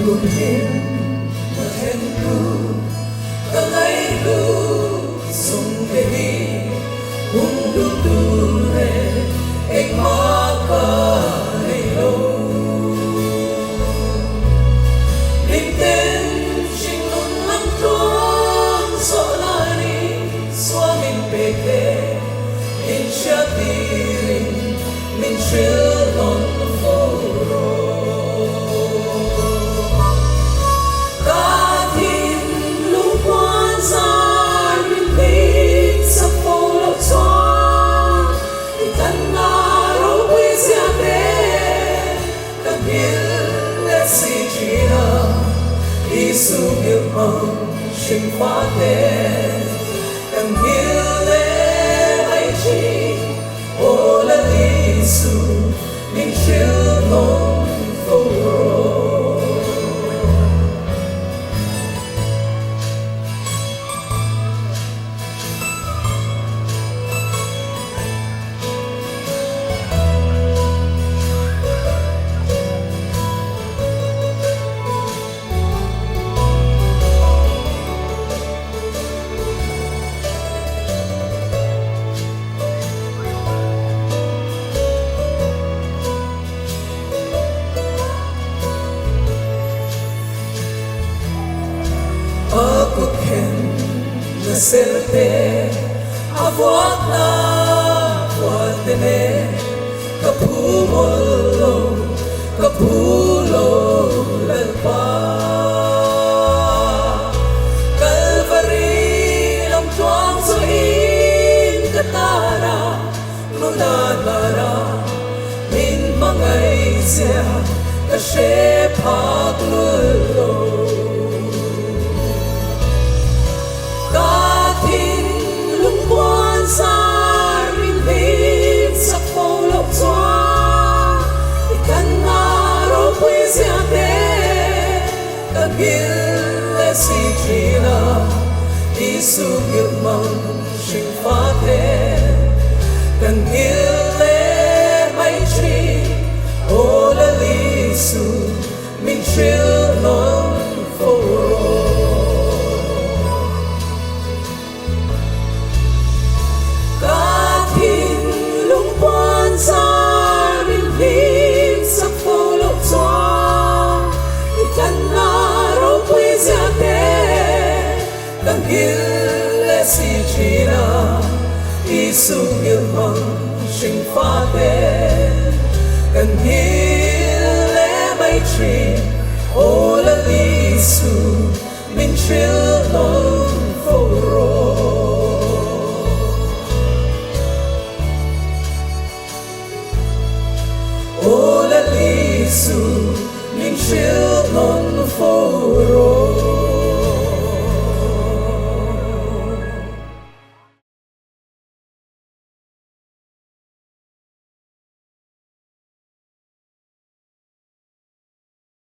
luôn hiền mà hẹn tu ta lấy lu sung về đi hung du tu re ek ma ka nei lo lim tên sinh luôn lắm trốn so la ni xóa mình bề thế in chia tiền mình chưa non phố cả thiên lũ Puanzar mình biết sắp phố lộc xoan thì thân na rô quý xia tế cần biết lẽ si chỉ là Giêsu yêu mong sinh phát tế cần biết lẽ bay chi ô là Giêsu mình chưa non phố aku ken na serte avot na watene kapulo lalpa Calvary lam tuang so in katara nunadara min mangai sia kashe phak lulo Puanzar mình biết sắp phố lộc xoan thì cần na rô quý xia tế cần biết lẽ si chỉ là Giêsu yêu mong sinh phát thế cần biết lẽ bay chi ô là Giêsu mình chưa non phố Puanzar mình biết sắp phố lộc xoan thì cần na rô quý xia tế cần biết lẽ si chỉ là Giêsu yêu mong sinh phát thế cần biết lẽ bay chi ô là Giêsu mình chưa non